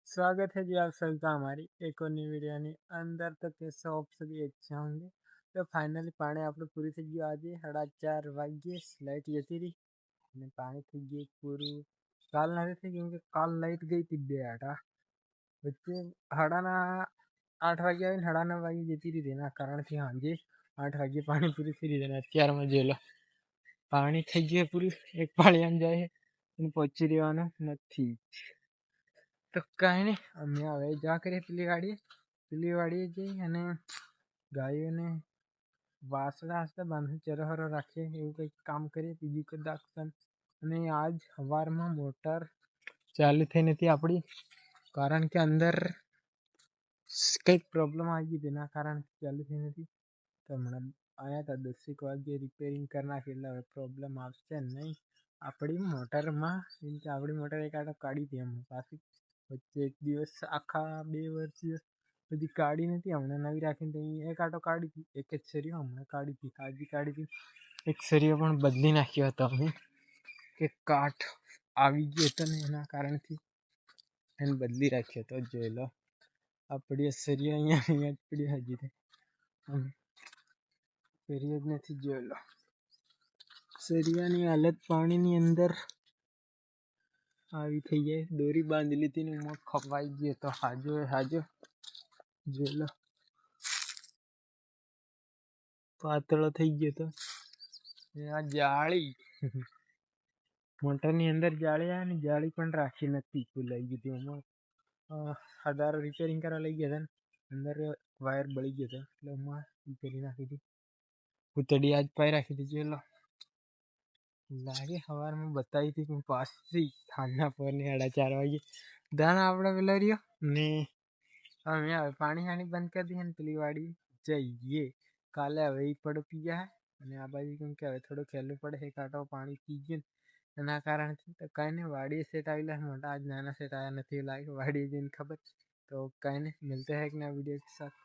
स्वागत है जी आप सभी का हमारी एक और नई वीडियो ની અંદર। તો કેસો આપ સभी अच्छा होंगे। તો ફાઇનલી પાણી આપણું પૂરી થઈ ગયું। આજે 4:30 વાગ્યે લાઇટ જતી રહી અને પાણી થઈ ગયું પૂરું। કાલ નથી થઈ કેમ કે કાલ લાઇટ ગઈ હતી 2 વચ્ચે 8:30 વાગે આવીને 9:30 વાગે જતી રહી। તેના કારણથી સાંજે 8 વાગે પાણી પૂરી થઈ રહી અને અત્યારમાં જોઈ લો પાણી થઈ ગયું પૂરું। એક પાળી આમ જાય અને પહોંચી રહેવાનું નથી। તો કાંઈ નહીં, અમે હવે જા કરીએ પેલી વાડીએ જઈ અને ગાયોને વાસડા બાંધી ચરહરો રાખીએ, એવું કંઈક કામ કરીએ બીજું કદાચ। અને આજ સવારમાં મોટર ચાલુ થઈ નથી આપણી, કારણ કે અંદર કંઈક પ્રોબ્લેમ આવી ગઈ તેના કારણે ચાલુ થઈ નથી। તો હમણાં આવ્યા હતા 10 વાગે રિપેરિંગ કરી નાખી, એટલે હવે પ્રોબ્લેમ આવશે નહીં આપણી મોટરમાં। કેમ કે આપણી મોટર એક આટો કાઢી હતી અમે પાછી વચ્ચે એક દિવસ આખા 2 વર્ષ બધી કાઢી નથી, હમણાં નવી રાખીને તો એક આટો કાઢી હતી। એક જ સરીઓ હમણાં કાઢી હતી, તાજી કાઢી હતી। એક સરીઓ પણ બદલી નાખ્યો હતો અમે, કે કાઠ આવી ગયો હતો ને એના કારણથી એને બદલી રાખ્યો હતો। જોઈ લો આપણી સરીઓ અહીંયા જ પડી હજી તો સરીઓ જ નથી। જોઈ લો સરિયાની હાલત પાણીની અંદર આવી થઈ જાય। દોરી બાંધી લીધી ને મોં ખપાઈ ગયો તો હાજો જોઈ લો પાતળો થઈ ગયો તો। આ જાળી મોટરની અંદર જાળી આવે ને જાળી પણ રાખી નથી, ભૂલાઈ ગઈ હતી। એમાં આધાર રિપેરિંગ કરવા લઈ ગયા હતા ને અંદર વાયર બળી ગયો હતો, એટલે એમાં રિપેરિંગ નાખી હતી। પૂતળી આજ પાઈ રાખી હતી। જોઈ લો લાગે સવારમાં બતાવી હતી પણ પાછી સાંજના પરની 4:30 વાગે દાણા આપણે પેલો રહ્યો ને અમે હવે પાણી બંધ કરી દઈએ ને પેલી વાડી જઈએ। કાલે હવે એ પડો પી જાય અને આ બાજુ કેમ કે હવે થોડું ખેલું પડે, એક આટો પાણી પી ગયું એના કારણથી। તો કાંઈ નહીં, વાડીએ સેટ આવેલા મોટા, આજ નાના સેટ આવ્યા નથી લાગે વાડીએ જઈને ખબર। તો કાંઈ નહીં, મિલતે હૈ એક નયા वीडियो के साथ।